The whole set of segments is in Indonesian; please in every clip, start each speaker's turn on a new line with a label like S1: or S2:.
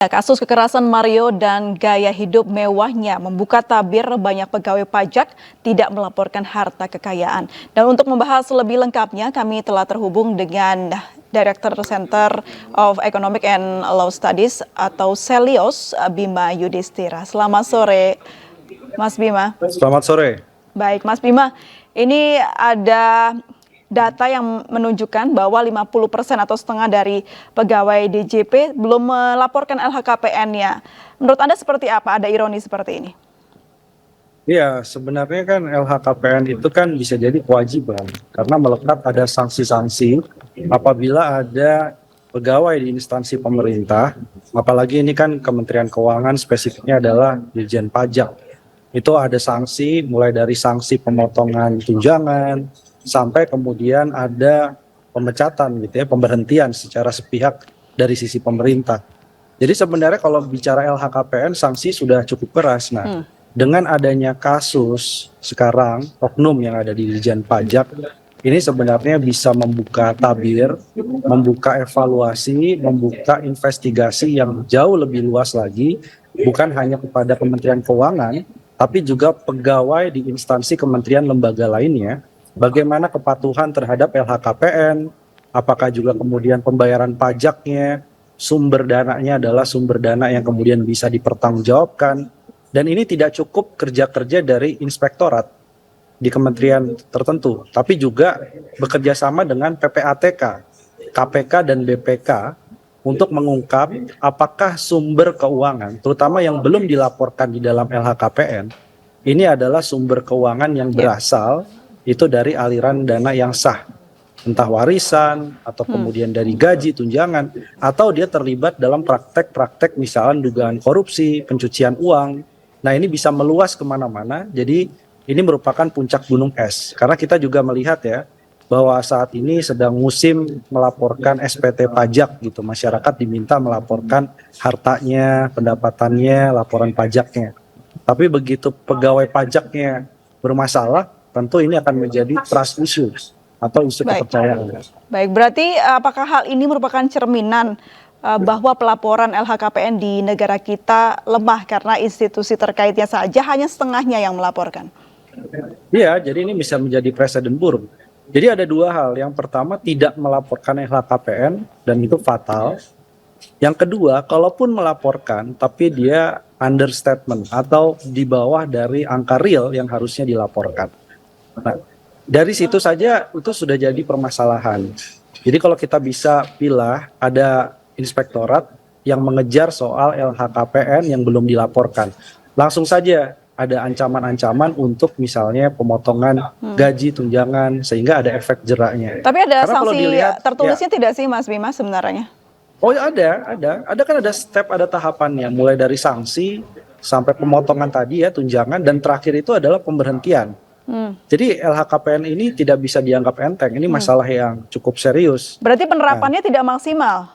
S1: Kasus kekerasan Mario dan gaya hidup mewahnya membuka tabir banyak pegawai pajak tidak melaporkan harta kekayaan. Dan untuk membahas lebih lengkapnya, kami telah terhubung dengan Director Center of Economic and Law Studies atau Selios, Bima Yudhistira. Selamat sore, Mas Bima.
S2: Selamat sore.
S1: Baik, Mas Bima, ini ada data yang menunjukkan bahwa 50% atau setengah dari pegawai DJP belum melaporkan LHKPN-nya. Menurut Anda seperti apa? Ada ironi seperti ini?
S2: Iya, sebenarnya kan LHKPN itu kan bisa jadi kewajiban karena melekat ada sanksi-sanksi apabila ada pegawai di instansi pemerintah, apalagi ini kan Kementerian Keuangan spesifiknya adalah Dirjen Pajak. Itu ada sanksi mulai dari sanksi pemotongan tunjangan sampai kemudian ada pemecatan gitu ya, pemberhentian secara sepihak dari sisi pemerintah. Jadi sebenarnya kalau bicara LHKPN sanksi sudah cukup keras. Nah, dengan adanya kasus sekarang oknum yang ada di Dirjen Pajak ini sebenarnya bisa membuka tabir, membuka evaluasi, membuka investigasi yang jauh lebih luas lagi, bukan hanya kepada Kementerian Keuangan, tapi juga pegawai di instansi kementerian lembaga lainnya. Bagaimana kepatuhan terhadap LHKPN, apakah juga kemudian pembayaran pajaknya, sumber dananya adalah sumber dana yang kemudian bisa dipertanggungjawabkan. Dan ini tidak cukup kerja-kerja dari inspektorat di kementerian tertentu, tapi juga bekerja sama dengan PPATK, KPK dan BPK untuk mengungkap apakah sumber keuangan, terutama yang belum dilaporkan di dalam LHKPN, ini adalah sumber keuangan yang berasal itu dari aliran dana yang sah, entah warisan atau kemudian dari gaji, tunjangan, atau dia terlibat dalam praktek-praktek misalnya dugaan korupsi, pencucian uang. Nah ini bisa meluas kemana-mana, jadi ini merupakan puncak gunung es. Karena kita juga melihat ya, bahwa saat ini sedang musim melaporkan SPT pajak gitu, masyarakat diminta melaporkan hartanya, pendapatannya, laporan pajaknya. Tapi begitu pegawai pajaknya bermasalah, tentu ini akan menjadi trust issue atau isu kepercayaan.
S1: Baik, berarti apakah hal ini merupakan cerminan bahwa pelaporan LHKPN di negara kita lemah karena institusi terkaitnya saja hanya setengahnya yang melaporkan?
S2: Iya, jadi ini bisa menjadi presiden buruk. Jadi ada dua hal. Yang pertama, tidak melaporkan LHKPN dan itu fatal. Yang kedua, kalaupun melaporkan tapi dia understatement atau di bawah dari angka real yang harusnya dilaporkan. Nah, dari situ saja itu sudah jadi permasalahan. Jadi kalau kita bisa pilih ada inspektorat yang mengejar soal LHKPN yang belum dilaporkan. Langsung saja ada ancaman-ancaman untuk misalnya pemotongan gaji, tunjangan, sehingga ada efek jeraknya.
S1: Tapi ada
S2: karena
S1: sanksi tertulisnya tidak sih Mas Bima sebenarnya?
S2: Oh ada kan ada step, ada tahapannya, mulai dari sanksi sampai pemotongan tadi ya, tunjangan, dan terakhir itu adalah pemberhentian. Jadi LHKPN ini tidak bisa dianggap enteng, ini masalah yang cukup serius.
S1: Berarti penerapannya tidak maksimal?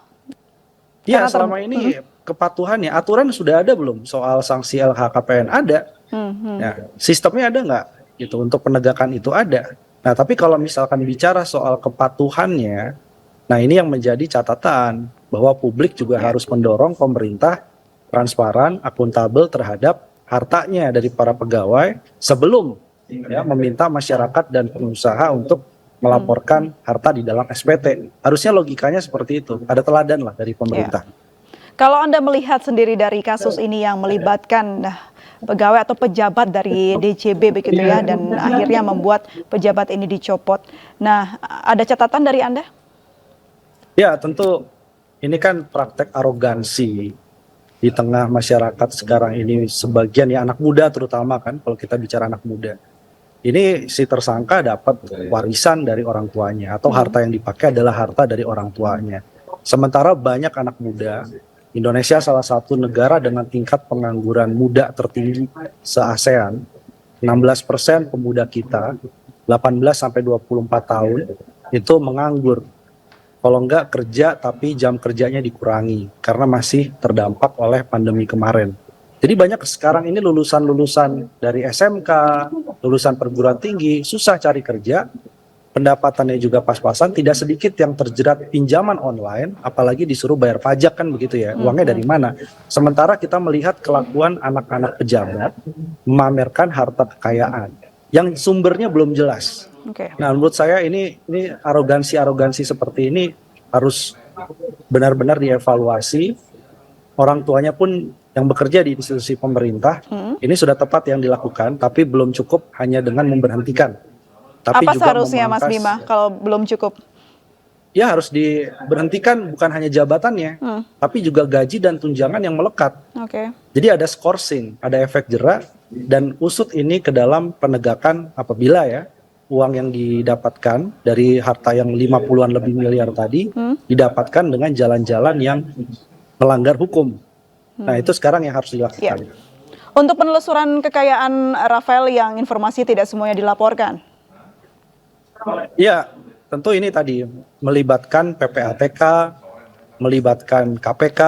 S2: Iya, selama ini kepatuhannya, aturan sudah ada belum soal sanksi LHKPN? Ada. Nah, sistemnya ada nggak? Gitu, untuk penegakan itu ada. Nah, tapi kalau misalkan bicara soal kepatuhannya, nah ini yang menjadi catatan bahwa publik juga harus mendorong pemerintah transparan, akuntabel terhadap hartanya dari para pegawai sebelum ya meminta masyarakat dan pengusaha untuk melaporkan harta di dalam SPT. Harusnya logikanya seperti itu. Ada teladan lah dari pemerintah.
S1: Kalau Anda melihat sendiri dari kasus ini yang melibatkan pegawai atau pejabat dari DJB begitu ya, dan akhirnya membuat pejabat ini dicopot. Nah, ada catatan dari Anda?
S2: Ya, tentu ini kan praktek arogansi di tengah masyarakat sekarang ini, sebagian ya anak muda terutama kan, kalau kita bicara anak muda. Ini si tersangka dapat warisan dari orang tuanya atau harta yang dipakai adalah harta dari orang tuanya. Sementara banyak anak muda, Indonesia salah satu negara dengan tingkat pengangguran muda tertinggi se-ASEAN. 16% pemuda kita, 18 sampai 24 tahun itu menganggur. Kalau enggak kerja tapi jam kerjanya dikurangi karena masih terdampak oleh pandemi kemarin. Jadi banyak sekarang ini lulusan-lulusan dari SMK, lulusan perguruan tinggi, susah cari kerja pendapatannya juga pas-pasan, tidak sedikit yang terjerat pinjaman online, apalagi disuruh bayar pajak kan begitu ya, uangnya dari mana? Sementara kita melihat kelakuan anak-anak pejabat memamerkan harta kekayaan yang sumbernya belum jelas.
S1: Oke.
S2: Nah, menurut saya ini arogansi seperti ini harus benar-benar dievaluasi. Orang tuanya pun yang bekerja di institusi pemerintah, ini sudah tepat yang dilakukan, tapi belum cukup hanya dengan memberhentikan. Tapi
S1: Apa
S2: juga
S1: seharusnya Mas
S2: memangkas,
S1: Bima kalau belum cukup?
S2: ya harus diberhentikan bukan hanya jabatannya, tapi juga gaji dan tunjangan yang melekat.
S1: Oke.
S2: Jadi ada skorsing, ada efek jerak, dan usut ini ke dalam penegakan apabila ya uang yang didapatkan dari harta yang 50-an lebih miliar tadi didapatkan dengan jalan-jalan yang melanggar hukum. Nah, itu sekarang yang harus dilakukan.
S1: Untuk penelusuran kekayaan Rafael yang informasi tidak semuanya dilaporkan.
S2: Ya, tentu ini tadi melibatkan PPATK, melibatkan KPK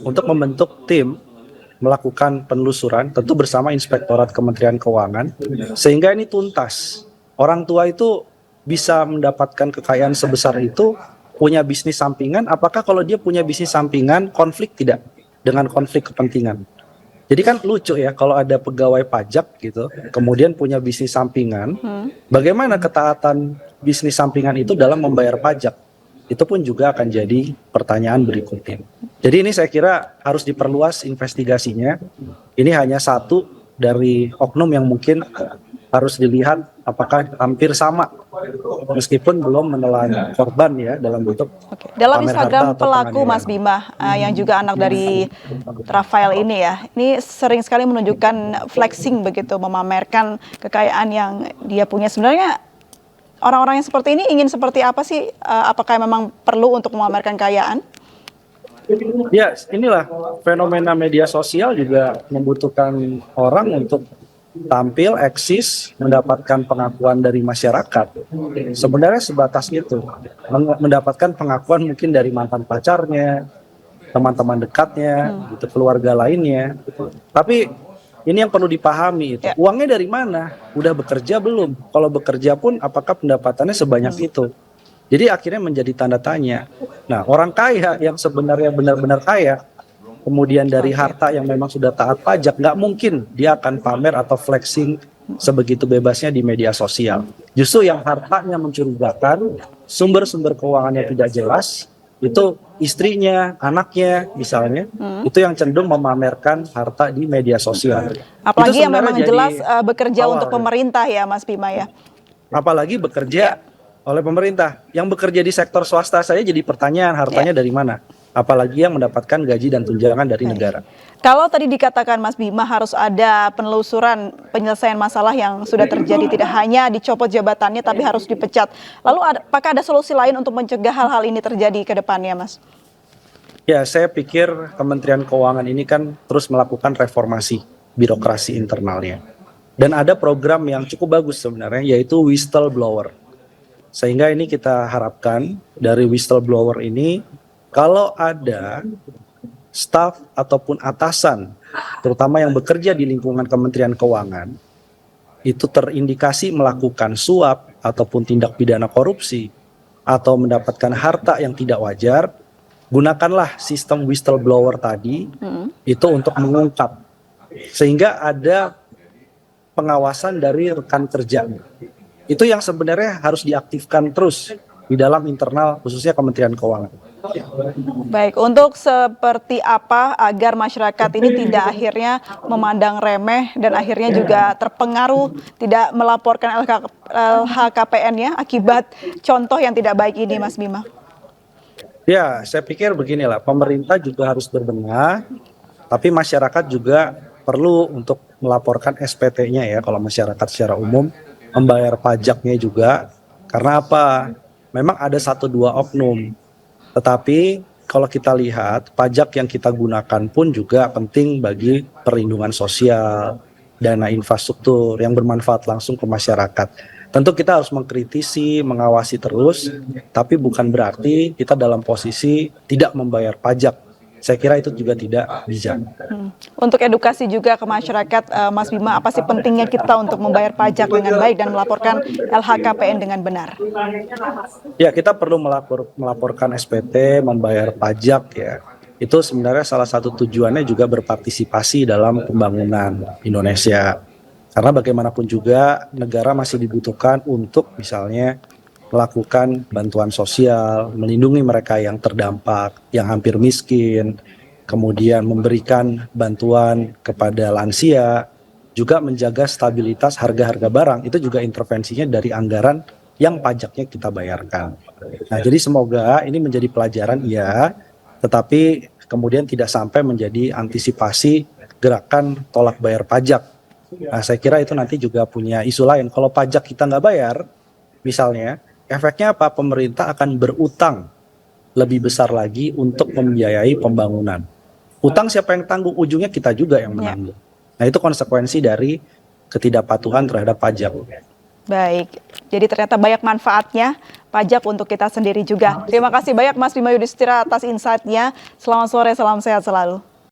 S2: untuk membentuk tim melakukan penelusuran, tentu bersama Inspektorat Kementerian Keuangan, sehingga ini tuntas. Orang tua itu bisa mendapatkan kekayaan sebesar itu, punya bisnis sampingan, apakah kalau dia punya bisnis sampingan konflik tidak dengan konflik kepentingan? Jadi kan lucu ya kalau ada pegawai pajak gitu, kemudian punya bisnis sampingan, bagaimana ketaatan bisnis sampingan itu dalam membayar pajak? Itu pun juga akan jadi pertanyaan berikutnya. Jadi ini saya kira harus diperluas investigasinya. Ini hanya satu dari oknum yang mungkin harus dilihat apakah hampir sama, meskipun belum menelan korban ya dalam bentuk
S1: Dalam
S2: pamer
S1: Instagram
S2: harta atau
S1: pelaku
S2: penganiayaan.
S1: Mas Bima yang juga anak dari Rafael ini ya, ini sering sekali menunjukkan flexing begitu, memamerkan kekayaan yang dia punya. Sebenarnya orang-orang yang seperti ini ingin seperti apa sih? Apakah memang perlu untuk memamerkan kekayaan?
S2: Ya, inilah fenomena media sosial juga membutuhkan orang untuk tampil, eksis, mendapatkan pengakuan dari masyarakat. Sebenarnya sebatas itu, mendapatkan pengakuan mungkin dari mantan pacarnya, teman-teman dekatnya, gitu, keluarga lainnya. Tapi ini yang perlu dipahami itu. Uangnya dari mana? Udah bekerja belum? Kalau bekerja pun apakah pendapatannya sebanyak itu? Jadi akhirnya menjadi tanda tanya. Nah, orang kaya yang sebenarnya benar-benar kaya, kemudian dari harta yang memang sudah taat pajak, nggak mungkin dia akan pamer atau flexing sebegitu bebasnya di media sosial. Justru yang hartanya mencurigakan, sumber-sumber keuangannya tidak jelas, itu istrinya, anaknya misalnya, itu yang cenderung memamerkan harta di media sosial.
S1: Apalagi
S2: Itu
S1: yang memang
S2: sebenarnya
S1: jelas
S2: jadi
S1: bekerja
S2: awal,
S1: untuk
S2: ya.
S1: pemerintah ya Mas Bima ya.
S2: Apalagi bekerja oleh pemerintah. Yang bekerja di sektor swasta saya jadi pertanyaan hartanya dari mana? Apalagi yang mendapatkan gaji dan tunjangan dari negara.
S1: Kalau tadi dikatakan Mas Bima harus ada penelusuran penyelesaian masalah yang sudah terjadi, tidak hanya dicopot jabatannya tapi harus dipecat. Lalu apakah ada solusi lain untuk mencegah hal-hal ini terjadi ke depannya, Mas?
S2: Ya, saya pikir Kementerian Keuangan ini kan terus melakukan reformasi birokrasi internalnya. Dan ada program yang cukup bagus sebenarnya, yaitu whistleblower. Sehingga ini kita harapkan dari whistleblower ini, kalau ada staf ataupun atasan, terutama yang bekerja di lingkungan Kementerian Keuangan, itu terindikasi melakukan suap ataupun tindak pidana korupsi, atau mendapatkan harta yang tidak wajar, gunakanlah sistem whistleblower tadi itu untuk mengungkap. Sehingga ada pengawasan dari rekan kerja. Itu yang sebenarnya harus diaktifkan terus di dalam internal khususnya Kementerian Keuangan.
S1: Baik, untuk seperti apa agar masyarakat ini tidak akhirnya memandang remeh dan akhirnya juga terpengaruh tidak melaporkan LHKPN-nya akibat contoh yang tidak baik ini, Mas Bima?
S2: Ya, saya pikir beginilah, pemerintah juga harus berbenah, tapi masyarakat juga perlu untuk melaporkan SPT-nya ya, kalau masyarakat secara umum, membayar pajaknya juga. Karena apa? Memang ada 1-2 oknum. Tetapi kalau kita lihat, pajak yang kita gunakan pun juga penting bagi perlindungan sosial, dana infrastruktur yang bermanfaat langsung ke masyarakat. Tentu kita harus mengkritisi, mengawasi terus, tapi bukan berarti kita dalam posisi tidak membayar pajak. saya kira itu juga tidak bijak.
S1: Untuk edukasi juga ke masyarakat, Mas Bima, apa sih pentingnya kita untuk membayar pajak dengan baik dan melaporkan LHKPN dengan benar?
S2: Ya, kita perlu melaporkan SPT, membayar pajak ya. Itu sebenarnya salah satu tujuannya juga berpartisipasi dalam pembangunan Indonesia. Karena bagaimanapun juga negara masih dibutuhkan untuk misalnya melakukan bantuan sosial, melindungi mereka yang terdampak, yang hampir miskin, kemudian memberikan bantuan kepada lansia, juga menjaga stabilitas harga-harga barang. Itu juga intervensinya dari anggaran yang pajaknya kita bayarkan. Nah, jadi semoga ini menjadi pelajaran ya, tetapi kemudian tidak sampai menjadi antisipasi gerakan tolak bayar pajak. Nah, saya kira itu nanti juga punya isu lain. Kalau pajak kita nggak bayar, misalnya, efeknya apa? Pemerintah akan berutang lebih besar lagi untuk membiayai pembangunan. Utang siapa yang tanggung? Ujungnya kita juga yang menanggung. Nah, itu konsekuensi dari ketidakpatuhan terhadap pajak.
S1: Baik, jadi ternyata banyak manfaatnya pajak untuk kita sendiri juga. Terima kasih banyak Mas Bima Yudhistira atas insight-nya. Selamat sore, salam sehat selalu.